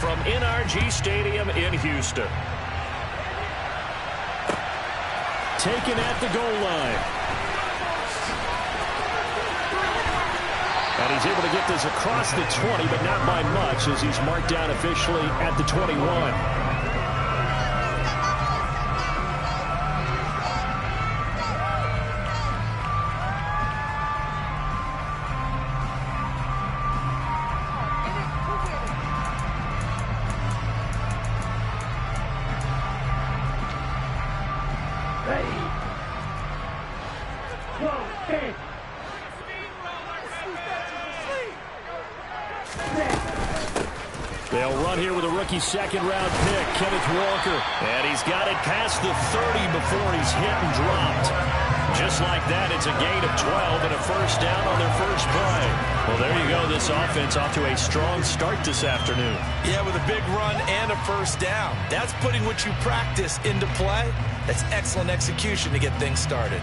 from NRG Stadium in Houston. Taken at the goal line. And he's able to get this across the 20, but not by much, as he's marked down officially at the 21. They'll run here with a rookie second-round pick, Kenneth Walker. And he's got it past the 30 before he's hit and dropped. Just like that, it's a gain of 12 and a first down on their first play. Well, there you go. This offense off to a strong start this afternoon. Yeah, with a big run and a first down. That's putting what you practice into play. That's excellent execution to get things started.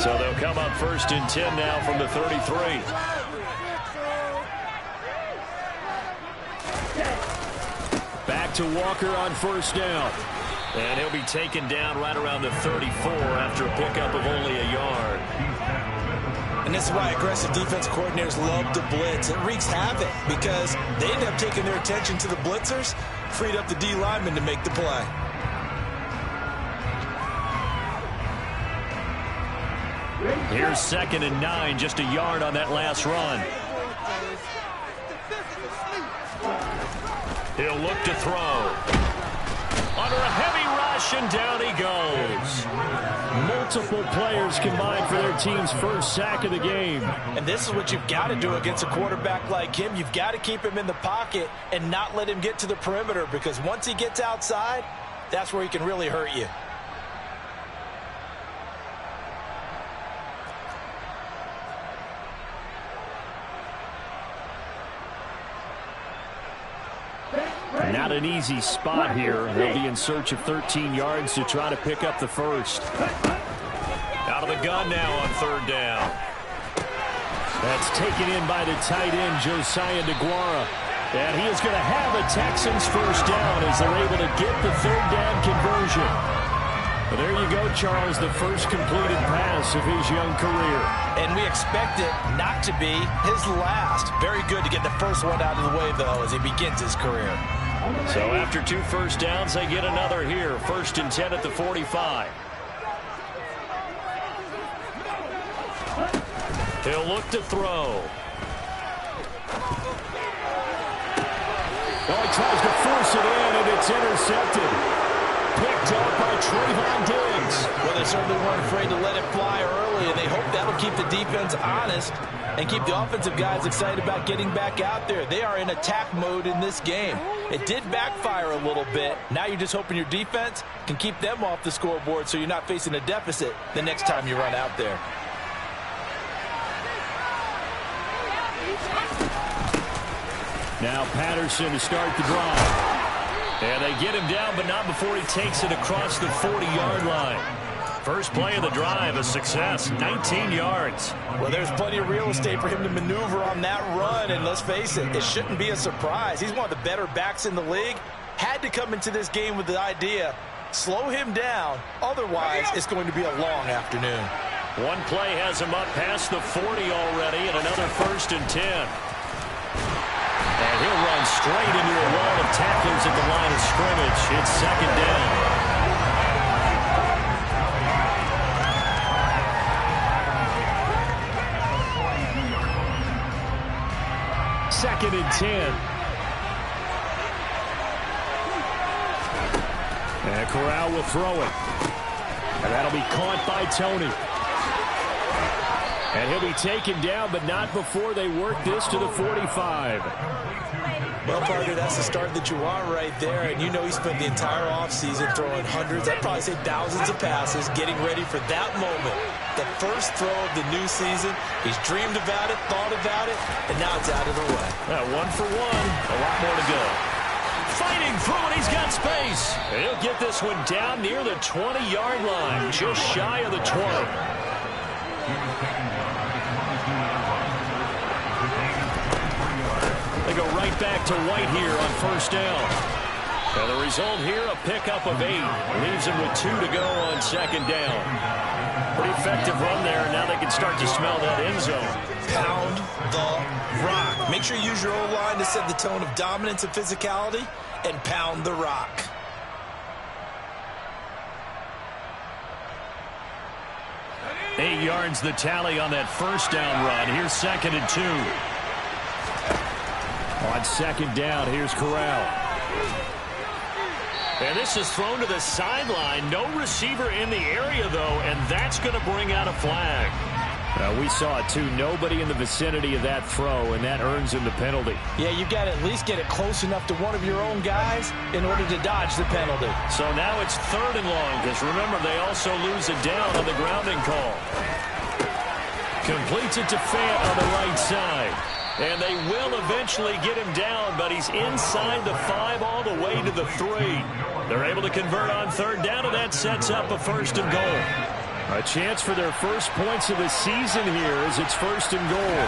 So they'll come up first and 10 now from the 33. Back to Walker on first down. And he'll be taken down right around the 34 after a pickup of only a yard. And this is why aggressive defense coordinators love to blitz. It wreaks havoc because they end up taking their attention to the blitzers, freed up the D lineman to make the play. Here's 2nd and 9, just a yard on that last run. He'll look to throw. Under a heavy rush, and down he goes. Multiple players combined for their team's first sack of the game. And this is what you've got to do against a quarterback like him. You've got to keep him in the pocket and not let him get to the perimeter, because once he gets outside, that's where he can really hurt you. Not an easy spot here. They'll be in search of 13 yards to try to pick up the first. Out of the gun now on 3rd down. That's taken in by the tight end, Josiah DeGuara. And he is going to have a Texans first down as they're able to get the 3rd down conversion. But there you go, Charles, the first completed pass of his young career. And we expect it not to be his last. Very good to get the first one out of the way, though, as he begins his career. So after 2 first downs, they get another here. 1st and 10 at the 45. He'll look to throw. Oh, he tries to force it in, and it's intercepted. Picked up by Trayvon Diggs. Well, they certainly weren't afraid to let it fly early, and they hope that'll keep the defense honest and keep the offensive guys excited about getting back out there. They are in attack mode in this game. It did backfire a little bit. Now you're just hoping your defense can keep them off the scoreboard so you're not facing a deficit the next time you run out there. Now Patterson to start the drive. And they get him down, but not before he takes it across the 40-yard line. First play of the drive, a success, 19 yards. Well, there's plenty of real estate for him to maneuver on that run, and let's face it, it shouldn't be a surprise. He's one of the better backs in the league. Had to come into this game with the idea, slow him down, otherwise it's going to be a long afternoon. One play has him up past the 40 already, and another 1st and 10. And he'll run straight into a wall of tacklers at the line of scrimmage. It's 2nd down. 2nd and 10. And Corral will throw it. And that'll be caught by Tony. And he'll be taken down, but not before they work this to the 45. Well, partner, that's the start that you want right there. And you know he spent the entire offseason throwing hundreds, I'd probably say thousands of passes, getting ready for that moment. The first throw of the new season. He's dreamed about it, thought about it, and now it's out of the way. 1 for 1, a lot more to go. Fighting through it, he's got space. He'll get this one down near the 20-yard line, just shy of the 20. They go right back to White here on first down. And the result here, a pickup of 8. Leaves him with 2 to go on second down. Pretty effective run there, and now they can start to smell that end zone. Pound the rock. Make sure you use your O-line to set the tone of dominance and physicality, and pound the rock. Eight yards the tally on that first down run. Here's 2nd and 2. On second down, here's Corral. And this is thrown to the sideline. No receiver in the area, though, and that's going to bring out a flag. We saw it, too. Nobody in the vicinity of that throw, and that earns him the penalty. Yeah, you got to at least get it close enough to one of your own guys in order to dodge the penalty. So now it's 3rd and long, because remember, they also lose it down on the grounding call. Completes it to Fant on the right side. And they will eventually get him down, but he's inside the 5 all the way to the 3. They're able to convert on 3rd down, and that sets up a 1st and goal. A chance for their first points of the season here as it's 1st and goal.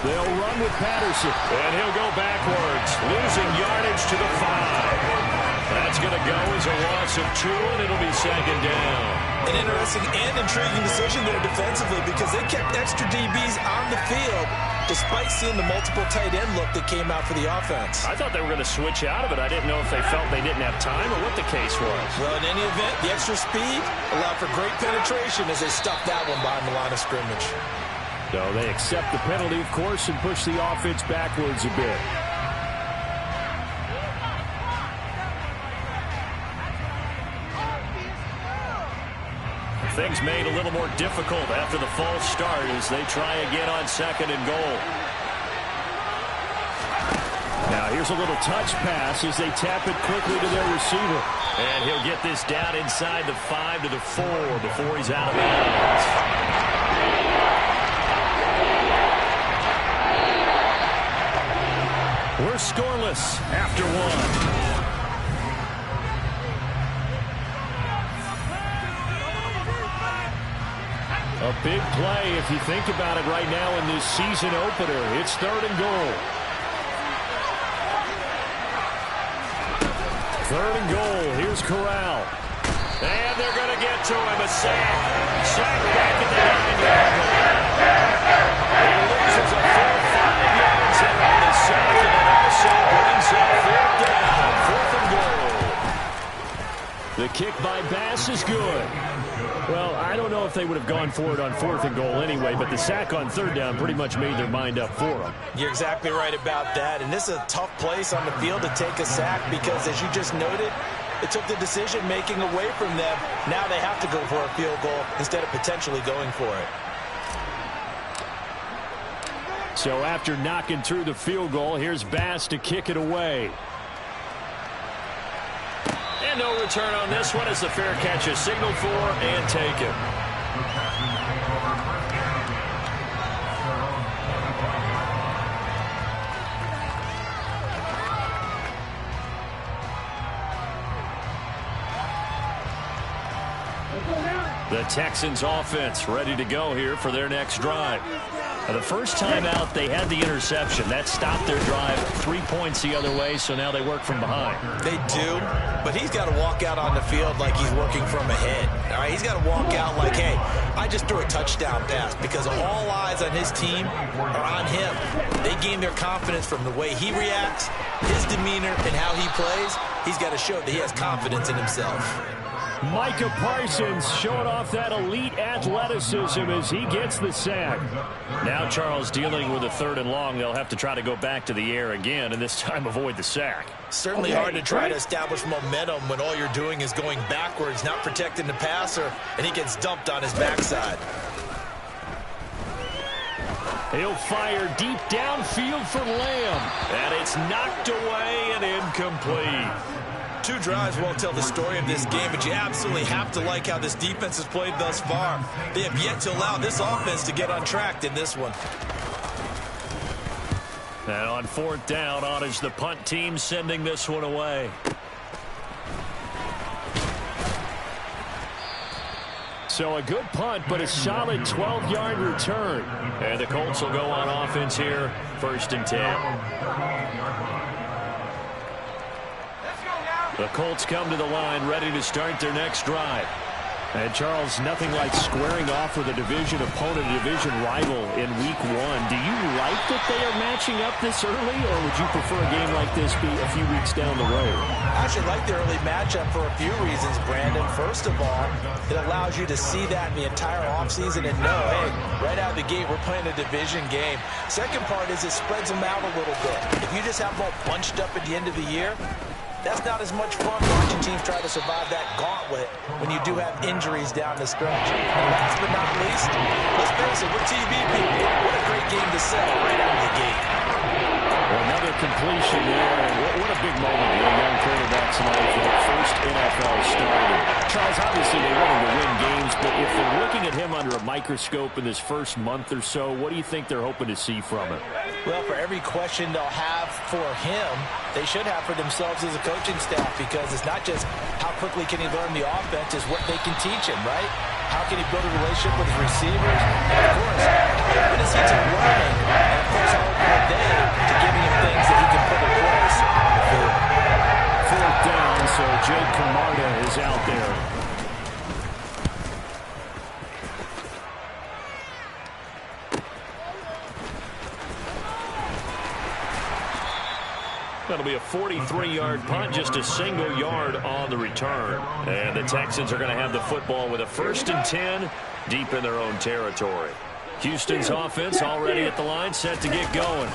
They'll run with Patterson, and he'll go backwards, losing yardage to the 5. That's going to go as a loss of 2, and it'll be 2nd down. An interesting and intriguing decision there defensively because they kept extra DBs on the field despite seeing the multiple tight end look that came out for the offense. I thought they were going to switch out of it. I didn't know if they felt they didn't have time or what the case was. Well, in any event, the extra speed allowed for great penetration as they stuffed that one behind the line of scrimmage. So they accept the penalty, of course, and push the offense backwards a bit. Things made a little more difficult after the false start as they try again on 2nd and goal. Now here's a little touch pass as they tap it quickly to their receiver. And he'll get this down inside the 5 to the 4 before he's out of bounds. We're scoreless after 1. A big play if you think about it right now in this season opener. It's 3rd and goal. 3rd and goal. Here's Corral. And they're going to get to him. A sack. Sack back at the 9-yard line. He loses a full 5 yards there on the sack, and it also brings up 4th down. 4th and goal. The kick by Bass is good. Well, I don't know if they would have gone for it on 4th and goal anyway, but the sack on 3rd down pretty much made their mind up for them. You're exactly right about that, and this is a tough place on the field to take a sack because, as you just noted, it took the decision-making away from them. Now they have to go for a field goal instead of potentially going for it. So after knocking through the field goal, here's Bass to kick it away. And no return on this one as the fair catch is signaled for and taken. The Texans offense ready to go here for their next drive. Now, the first time out, they had the interception. That stopped their drive 3 points the other way, so now they work from behind. They do, but he's got to walk out on the field like he's working from ahead. All right, he's got to walk out like, hey, I just threw a touchdown pass because all eyes on his team are on him. They gain their confidence from the way he reacts, his demeanor, and how he plays. He's got to show that he has confidence in himself. Micah Parsons showing off that elite athleticism as he gets the sack. Now Charles dealing with a 3rd and long. They'll have to try to go back to the air again and this time avoid the sack. Certainly hard to try to establish momentum when all you're doing is going backwards, not protecting the passer, and he gets dumped on his backside. He'll fire deep downfield for Lamb. And it's knocked away and incomplete. 2 drives won't tell the story of this game, but you absolutely have to like how this defense has played thus far. They have yet to allow this offense to get untracked in this one. And on 4th down, on is the punt team sending this one away. So a good punt, but a solid 12-yard return. And the Colts will go on offense here, 1st and 10. The Colts come to the line, ready to start their next drive. And, Charles, nothing like squaring off with a division opponent, a division rival in Week 1. Do you like that they are matching up this early, or would you prefer a game like this be a few weeks down the road? I actually like the early matchup for a few reasons, Brandon. First of all, it allows you to see that in the entire offseason and know, hey, right out of the gate, we're playing a division game. Second part is it spreads them out a little bit. If you just have them all bunched up at the end of the year, that's not as much fun watching teams try to survive that gauntlet when you do have injuries down the stretch. And last but not least, let's face it, we're TV people. What a great game to sell right out of the gate. Well, another completion there. What a big moment for a young quarterback tonight for the first NFL starter. Charles, obviously they want him to win games, but if they're looking at him under a microscope in this first month or so, what do you think they're hoping to see from him? Well, for every question they'll have for him, they should have for themselves as a coaching staff, because it's not just how quickly can he learn the offense, it's what they can teach him, right? How can he build a relationship with his receivers? And, of course, how open is he to learning? And, of course, how open are they to giving him things that he can put in place? Fourth down, so Jake Camarda is out there. That'll be a 43-yard punt, just a single yard on the return. And the Texans are going to have the football with a 1st and 10 deep in their own territory. Houston's offense already at the line, set to get going.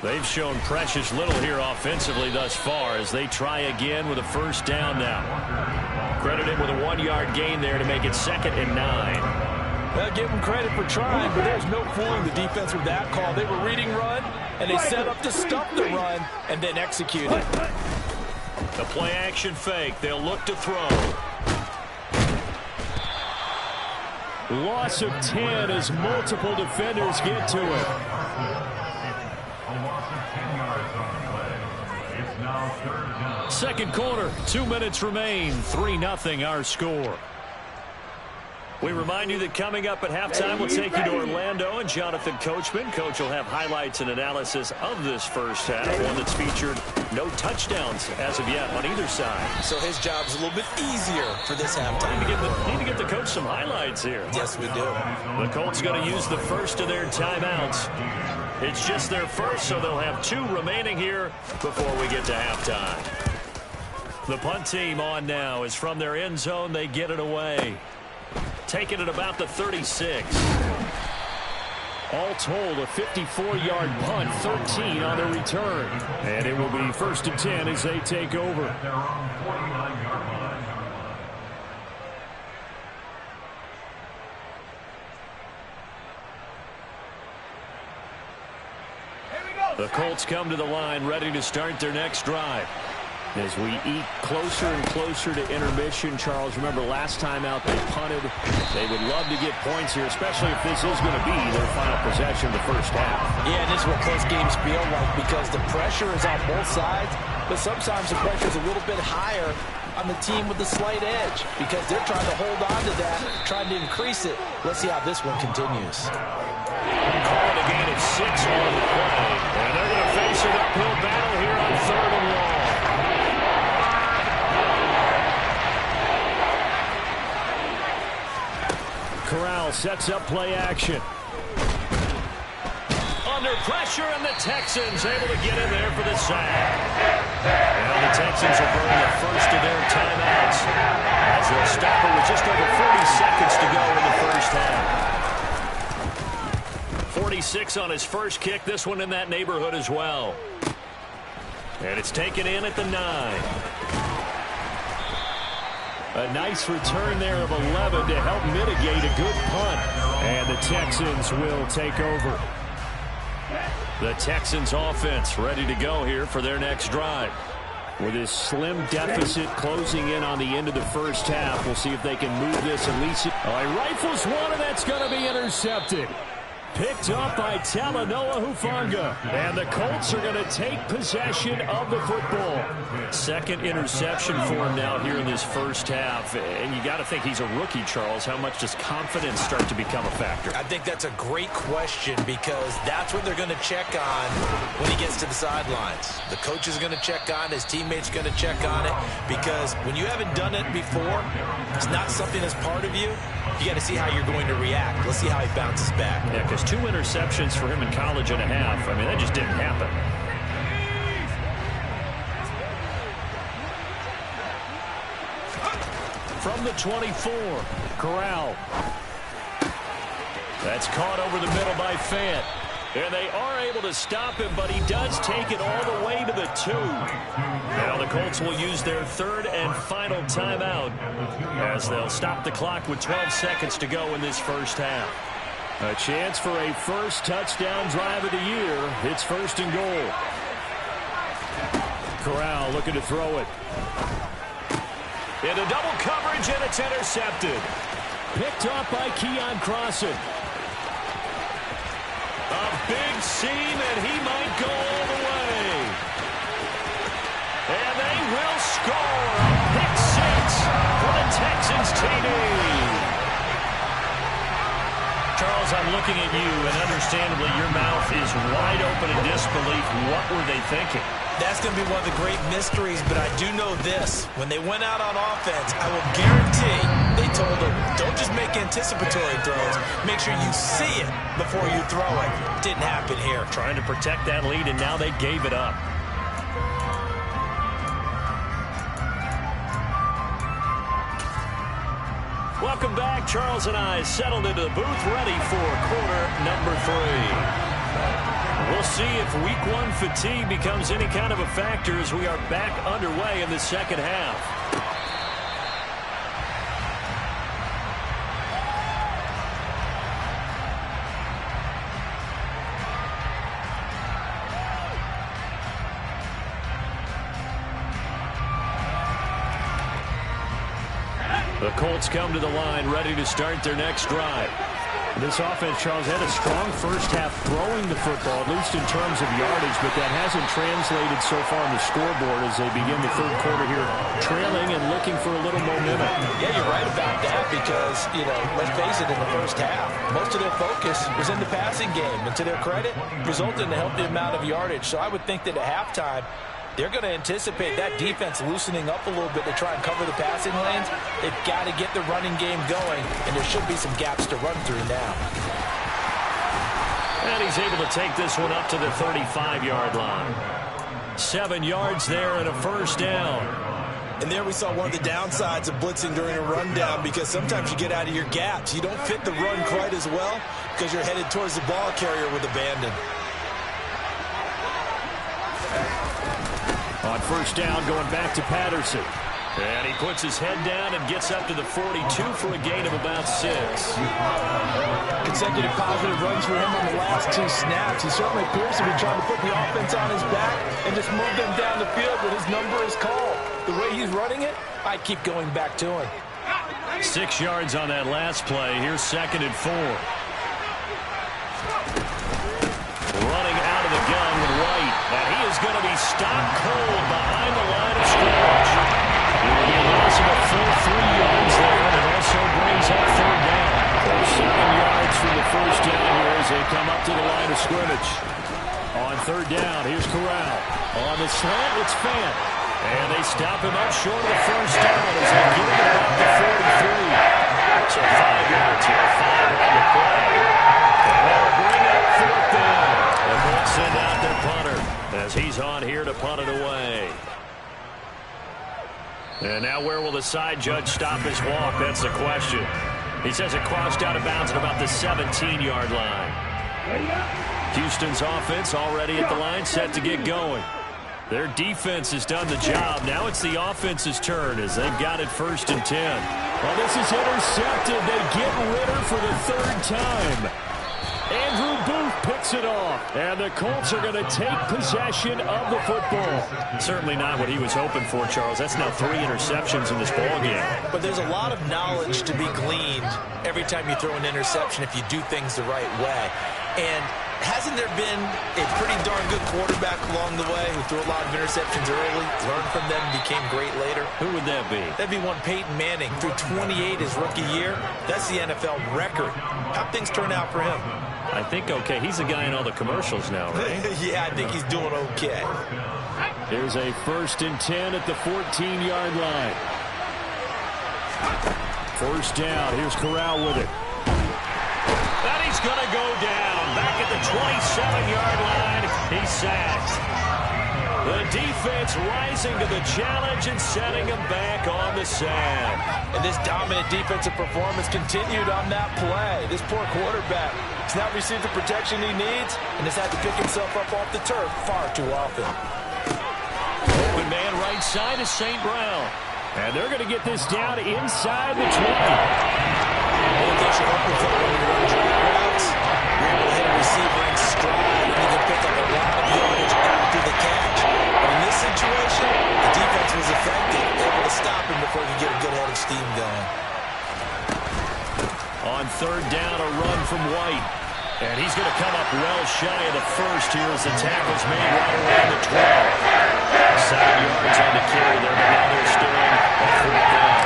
They've shown precious little here offensively thus far as they try again with a 1st down now. Credited with a 1-yard gain there to make it 2nd and 9. Well, give them credit for trying, but there's no fooling the defense with that call. They were reading run, and they set up to stop the run and then execute it. The play-action fake. They'll look to throw. Loss of 10 as multiple defenders get to it. Second quarter, 2 minutes remain. 3-0 our score. We remind you that coming up at halftime, we'll take you to Orlando and Jonathan Coachman. Coach will have highlights and analysis of this first half, one that's featured no touchdowns as of yet on either side. So his job's a little bit easier for this halftime. Need to get the coach some highlights here. Yes, we do. The Colts going to use the first of their timeouts. It's just their first, so they'll have 2 remaining here before we get to halftime. The punt team on now is from their end zone. They get it away. Taking it about the 36. All told, a 54-yard punt, 13 on the return. And it will be 1st and 10 as they take over. The Colts come to the line, ready to start their next drive. As we eat closer and closer to intermission, Charles, remember last time out they punted. They would love to get points here, especially if this is going to be their final possession of the first half. Yeah, and this is what close games feel like, because the pressure is on both sides, but sometimes the pressure is a little bit higher on the team with the slight edge, because they're trying to hold on to that, trying to increase it. Let's see how this one continues. Calling a gain of 6 on the play, and they're going to face an uphill battle here on 3rd and long. Corral sets up play action. Under pressure, and the Texans able to get in there for the sack. And the Texans will burn the first of their timeouts as they'll stop it with just over 40 seconds to go in the first half. 46 on his first kick. This one in that neighborhood as well. And it's taken in at the 9. A nice return there of 11 to help mitigate a good punt. And the Texans will take over. The Texans offense ready to go here for their next drive. With this slim deficit closing in on the end of the first half, we'll see if they can move this and lease it. Oh, he rifles one, and that's going to be intercepted. Picked up by Talanoa Hufanga. And the Colts are going to take possession of the football. Second interception for him now here in this first half. And you got to think he's a rookie, Charles. How much does confidence start to become a factor? I think that's a great question because that's what they're going to check on when he gets to the sidelines. The coach is going to check on, his teammates going to check on it, because when you haven't done it before, it's not something that's part of you. You got to see how you're going to react. Let's see how he bounces back. Yeah, because 2 interceptions for him in college and a half. I mean, that just didn't happen. From the 24, Corral. That's caught over the middle by Fant. And they are able to stop him, but he does take it all the way to the 2. Now the Colts will use their third and final timeout as they'll stop the clock with 12 seconds to go in this first half. A chance for a first touchdown drive of the year. It's first and goal. Corral looking to throw it. Into double coverage, and it's intercepted. Picked up by Keon Crossan. A big seam, and he might go all the way. And they will score. Pick 6 for the Texans TD. Charles, I'm looking at you, and understandably your mouth is wide open in disbelief. What were they thinking? That's going to be one of the great mysteries, but I do know this. When they went out on offense, I will guarantee they told them, don't just make anticipatory throws. Make sure you see it before you throw it. Didn't happen here. Trying to protect that lead, and now they gave it up. Welcome back. Charles and I settled into the booth, ready for quarter number 3. We'll see if week 1 fatigue becomes any kind of a factor as we are back underway in the second half. The Colts come to the line, ready to start their next drive. This offense, Charles, had a strong first half throwing the football, at least in terms of yardage, but that hasn't translated so far on the scoreboard as they begin the third quarter here, trailing and looking for a little momentum. Yeah, you're right about that because, let's face it, in the first half, most of their focus was in the passing game, and to their credit, resulted in a healthy amount of yardage. So I would think that at halftime, they're going to anticipate that defense loosening up a little bit to try and cover the passing lanes. They've got to get the running game going, and there should be some gaps to run through now. And he's able to take this one up to the 35-yard line. 7 yards there and a first down. And there we saw one of the downsides of blitzing during a rundown because sometimes you get out of your gaps. You don't fit the run quite as well because you're headed towards the ball carrier with abandon. On first down, going back to Patterson. And he puts his head down and gets up to the 42 for a gain of about 6. Consecutive positive runs for him on the last 2 snaps. He certainly appears to be trying to put the offense on his back and just move them down the field when his number is called. The way he's running it, I keep going back to him. 6 yards on that last play. Here's 2nd and 4. Running out of the gun with White. And he is going to be stopped cold behind the line of scrimmage. He will be a loss of a full 3 yards there, and it also brings up 3rd down. 7 yards for the first down here as they come up to the line of scrimmage. On 3rd down, here's Corral. On the slant, it's Fant. And they stop him up short of the first down as they get him up to 43. So 5 yards here, 5 on the play. And they'll bring up 4th down. And they'll send out their punter as he's on here to punt it away. And now where will the side judge stop his walk? That's the question. He says it crossed out of bounds at about the 17-yard line. Houston's offense already at the line, set to get going. Their defense has done the job. Now it's the offense's turn as they've got it 1st and 10. Well, this is intercepted. They get Ritter for the 3rd time. Andrew Booth picks it off. And the Colts are going to take possession of the football. Certainly not what he was hoping for, Charles. That's now 3 interceptions in this ballgame. But there's a lot of knowledge to be gleaned every time you throw an interception if you do things the right way. And hasn't there been a pretty darn good quarterback along the way who threw a lot of interceptions early, learned from them, and became great later? Who would that be? That'd be one Peyton Manning. Threw 28 his rookie year. That's the NFL record. How'd things turn out for him? I think okay. He's the guy in all the commercials now, right? Yeah, I think he's doing okay. Here's a 1st and 10 at the 14-yard line. First down. Here's Corral with it. And he's going to go down. Back at the 27-yard line. He's sacked. The defense rising to the challenge and setting him back on the sand. And this dominant defensive performance continued on that play. This poor quarterback has not received the protection he needs and has had to pick himself up off the turf far too often. Open man right side is St. Brown. And they're going to get this down inside the 20. You're able to hit a receiver in stride, and you can pick up a lot of yardage after the catch. But in this situation, the defense was effective, able to stop him before he could get a good head of steam going. On 3rd down, a run from White. And he's going to come up well shy of the first here as the tackle's made right around the 12. 7 yards on the carry there, but now they're still on 4th down.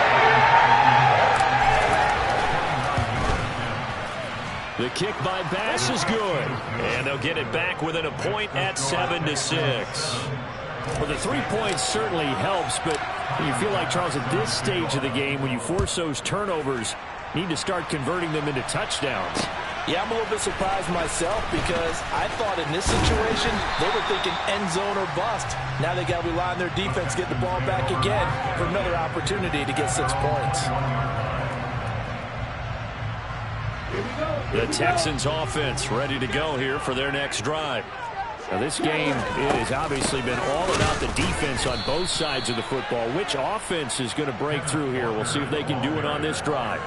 The kick by Bass is good. And they'll get it back within a point at 7-6. Well, the 3 points certainly helps, but you feel like, Charles, at this stage of the game, when you force those turnovers, need to start converting them into touchdowns. Yeah, I'm a little bit surprised myself because I thought in this situation they were thinking end zone or bust. Now they got to rely on their defense, get the ball back again for another opportunity to get 6 points. The Texans offense ready to go here for their next drive. Now this game, it has obviously been all about the defense on both sides of the football. Which offense is going to break through here? We'll see if they can do it on this drive.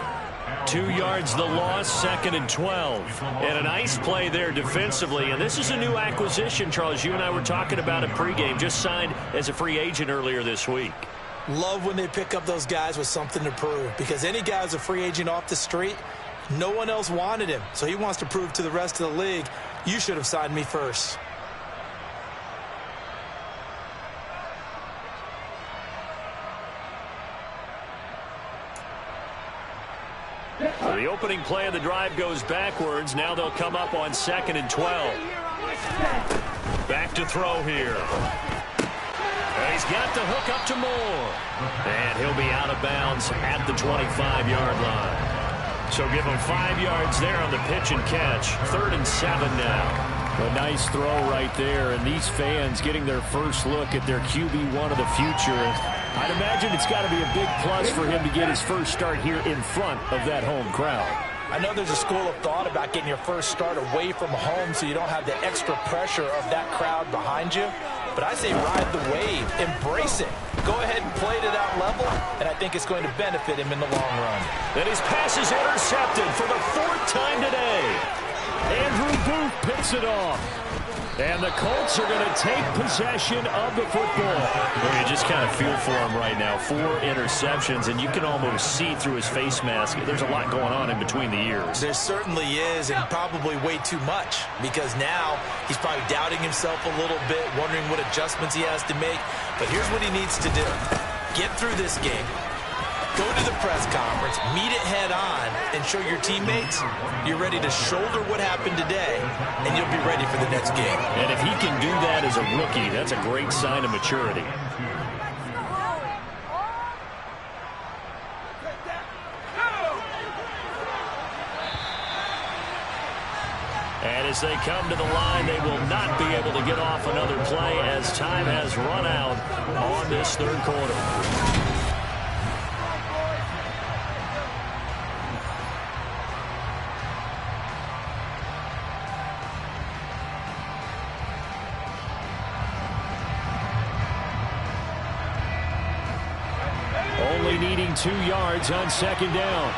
2 yards the loss, 2nd and 12. And a nice play there defensively. And this is a new acquisition, Charles. You and I were talking about it pregame. Just signed as a free agent earlier this week. Love when they pick up those guys with something to prove. Because any guy who's a free agent off the street, no one else wanted him. So he wants to prove to the rest of the league, you should have signed me first. So the opening play of the drive goes backwards. Now they'll come up on 2nd and 12. Back to throw here. And he's got the hook up to Moore. And he'll be out of bounds at the 25-yard line. So give him 5 yards there on the pitch and catch. 3rd and 7 now. A nice throw right there, and these fans getting their first look at their QB1 of the future. I'd imagine it's got to be a big plus for him to get his first start here in front of that home crowd. I know there's a school of thought about getting your first start away from home so you don't have the extra pressure of that crowd behind you. But I say ride the wave, embrace it. Go ahead and play to that level, and I think it's going to benefit him in the long run. And his pass is intercepted for the 4th time today. Andrew Booth picks it off. And the Colts are going to take possession of the football. Well, you just kind of feel for him right now. 4 interceptions, and you can almost see through his face mask. There's a lot going on in between the ears. There certainly is, and probably way too much, because now he's probably doubting himself a little bit, wondering what adjustments he has to make. But here's what he needs to do. Get through this game. Go to the press conference, meet it head on, and show your teammates you're ready to shoulder what happened today, and you'll be ready for the next game. And if he can do that as a rookie, that's a great sign of maturity. And as they come to the line, they will not be able to get off another play as time has run out on this 3rd quarter. Only needing 2 yards on 2nd down.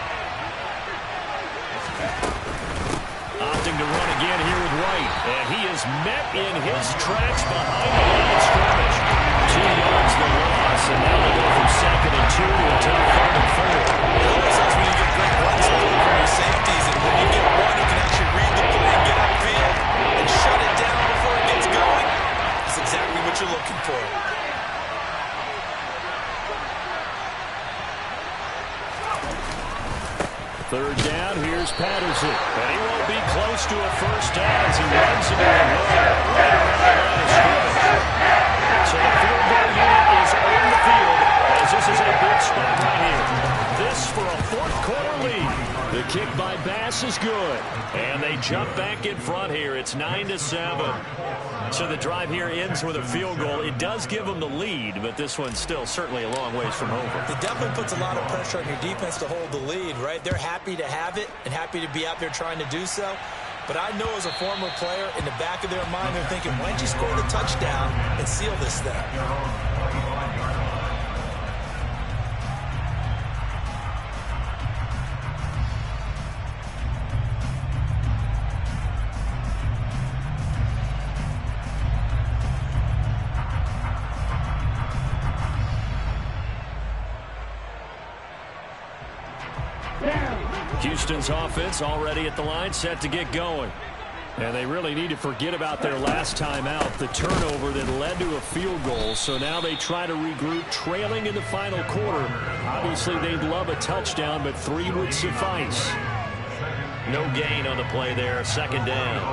Opting to run again here with White. And he is met in his tracks behind the line of scrimmage. 2 yards the loss, and now they go from 2nd and 2 to a tough 3rd and 4. It always helps when you get great run support from your safeties, and when you get one who can actually read the play and get upfield, Third down, here's Patterson. And he won't be close to a first down as he runs into a run right around the line of scrimmage. So the field goal unit is on the field as this is a big spot right here. This for a fourth-quarter lead. The kick by Bass is good. And they jump back in front here. It's 9-7. So the drive here ends with a field goal. It does give them the lead, but this one's still certainly a long ways from over. It definitely puts a lot of pressure on your defense to hold the lead, right? They're happy to have it and happy to be out there trying to do so. But I know as a former player, in the back of their mind, they're thinking, why don't you score the touchdown and seal this thing? Houston's offense already at the line, set to get going. And they really need to forget about their last time out, the turnover that led to a field goal. So now they try to regroup, trailing in the final quarter. Obviously, they'd love a touchdown, but 3 would suffice. No gain on the play there, second down.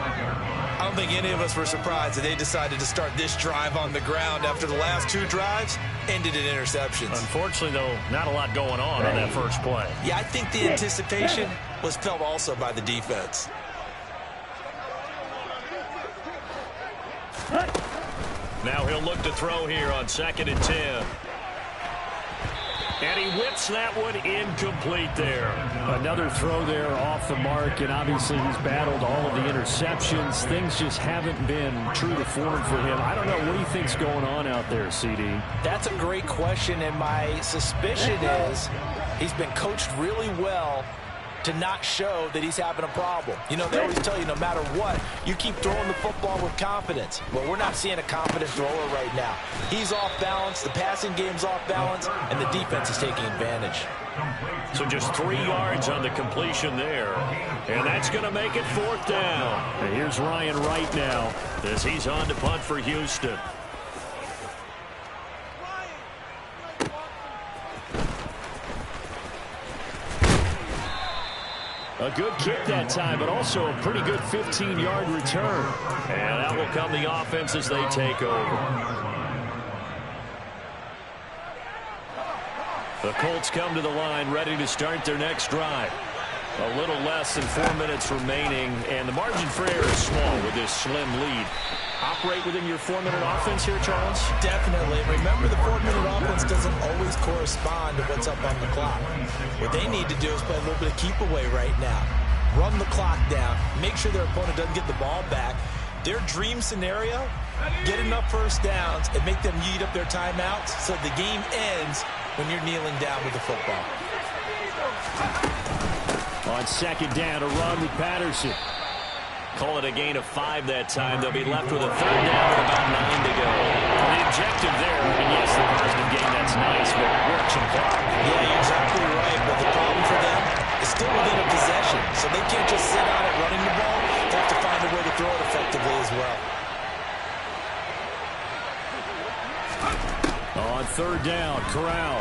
I don't think any of us were surprised that they decided to start this drive on the ground after the last 2 drives ended in interceptions. Unfortunately, though, not a lot going on that first play. Yeah, I think the anticipation was felt also by the defense. Now he'll look to throw here on 2nd and 10. And he whips that one incomplete there. Another throw there off the mark, and obviously he's battled all of the interceptions. Things just haven't been true to form for him. I don't know. What do you think's going on out there, CD? That's a great question, and my suspicion is he's been coached really well to not show that he's having a problem. You know, they always tell you no matter what, you keep throwing the football with confidence. Well, we're not seeing a confident thrower right now. He's off balance, the passing game's off balance, and the defense is taking advantage. So just 3 yards on the completion there. And that's going to make it 4th down. And here's Ryan Wright now as he's on to punt for Houston. A good kick that time, but also a pretty good 15-yard return. And out will come the offense as they take over. The Colts come to the line, ready to start their next drive. A little less than 4 minutes remaining, and the margin for error is small with this slim lead. Operate within your 4-minute offense here, Charles? Definitely. Remember, the 4-minute offense doesn't always correspond to what's up on the clock. What they need to do is play a little bit of keep away right now. Run the clock down. Make sure their opponent doesn't get the ball back. Their dream scenario, get enough first downs and make them eat up their timeouts so the game ends when you're kneeling down with the football. On 2nd down, a run with Patterson. Call it a gain of 5 that time. They'll be left with a 3rd down and about 9 to go. The objective there, and yes, the positive gain, that's nice, but work some clock. Yeah, you're exactly right, but the problem for them is still within a possession, so they can't just sit on it running the ball. They have to find a way to throw it effectively as well. On 3rd down, Corral.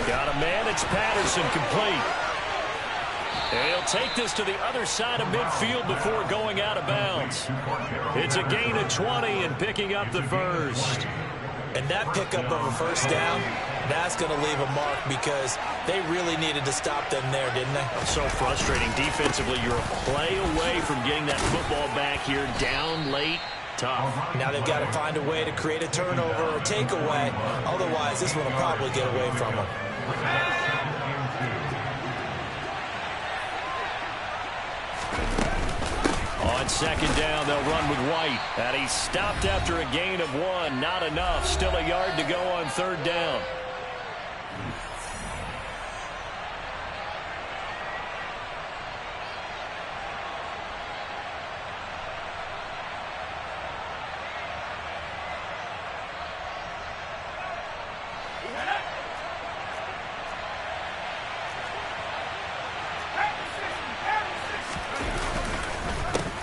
Got a man, it's Patterson, complete. And he'll take this to the other side of midfield before going out of bounds. It's a gain of 20 and picking up the first. And that pickup of a first down, that's going to leave a mark because they really needed to stop them there, didn't they? So frustrating. Defensively, you're a play away from getting that football back here, down late. Tough. Now they've got to find a way to create a turnover or takeaway. Otherwise, this one will probably get away from them. On 2nd down, they'll run with White. And he's stopped after a gain of 1. Not enough. Still a yard to go on 3rd down.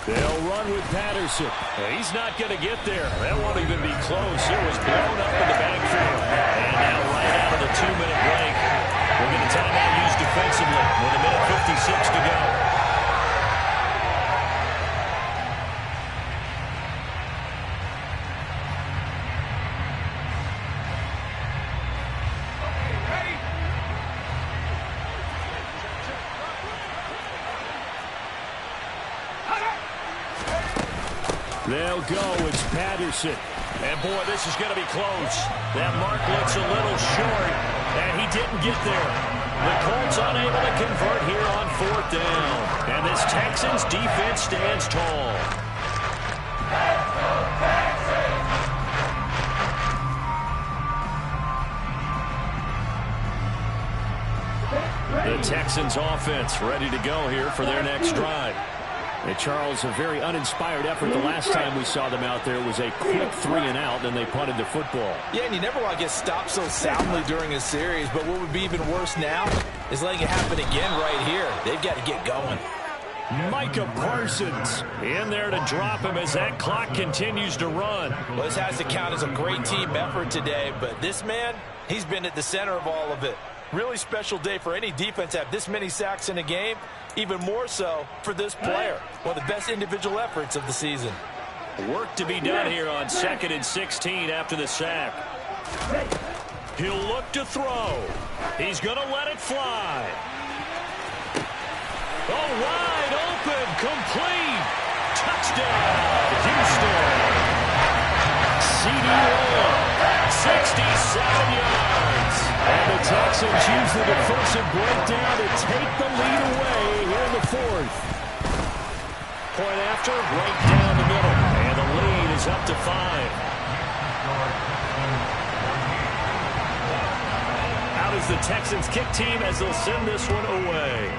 They'll run with Patterson. He's not going to get there. That won't even be close. It was blown up in the backfield. And now right out of the 2-minute break, we'll get a timeout used to They'll go. It's Patterson. And, boy, this is going to be close. That mark looks a little short, and he didn't get there. The Colts unable to convert here on 4th down. And this Texans defense stands tall. The Texans offense ready to go here for their next drive. And Charles, a very uninspired effort the last time we saw them out there. It was a quick 3-and-out, and they punted the football. Yeah, and you never want to get stopped so soundly during a series, but what would be even worse now is letting it happen again right here. They've got to get going. Micah Parsons in there to drop him as that clock continues to run. Well, this has to count as a great team effort today, but this man, he's been at the center of all of it. Really special day for any defense to have this many sacks in a game, even more so for this player. One of the best individual efforts of the season. Work to be done here on 2nd and 16 after the sack. He'll look to throw. He's going to let it fly. Oh, wide open, complete. Touchdown, Houston. C.D. Lamb, 67 yards. And the Texans use the defensive breakdown to take the lead away here in the 4th. Point after, right down the middle. And the lead is up to 5. Out is the Texans kick team as they'll send this one away.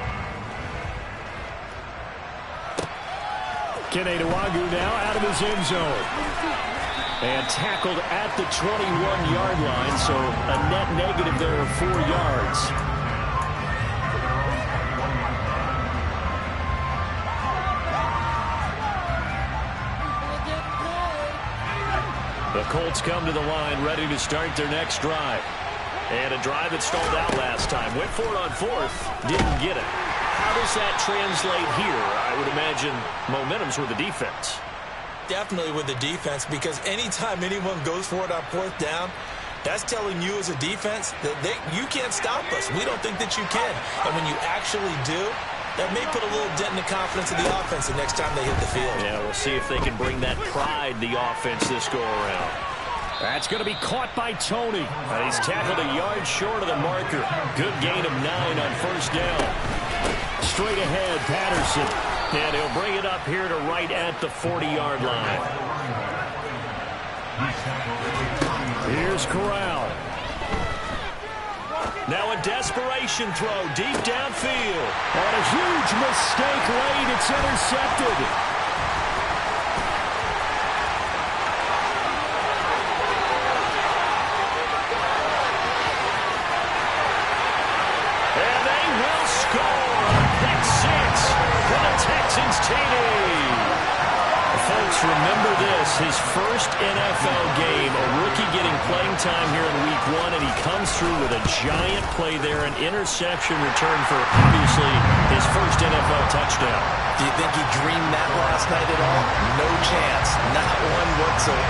Kene Nwangwu now out of his end zone. And tackled at the 21-yard line, so a net negative there of 4 yards. The Colts come to the line ready to start their next drive. And a drive that stalled out last time. Went for it on 4th, didn't get it. How does that translate here? I would imagine momentum's with the defense. Definitely with the defense, because anytime anyone goes for it on 4th down, that's telling you as a defense that you can't stop us. We don't think that you can. And when you actually do, that may put a little dent in the confidence of the offense the next time they hit the field. Yeah, we'll see if they can bring that pride, the offense, this go-around. That's going to be caught by Tony. And he's tackled a yard short of the marker. Good gain of 9 on 1st down. Straight ahead, Patterson. And he'll bring it up here to right at the 40-yard line. Here's Corral. Now a desperation throw deep downfield. On a huge mistake late, it's intercepted. And they will score. Pick 6 for the Texans TD. Folks, remember this, his first NFL game, a rookie getting playing time here in week 1, and he comes through with a giant play there, an interception return for, obviously, his first NFL touchdown. Do you think he dreamed that last night at all? No chance. Not one whatsoever.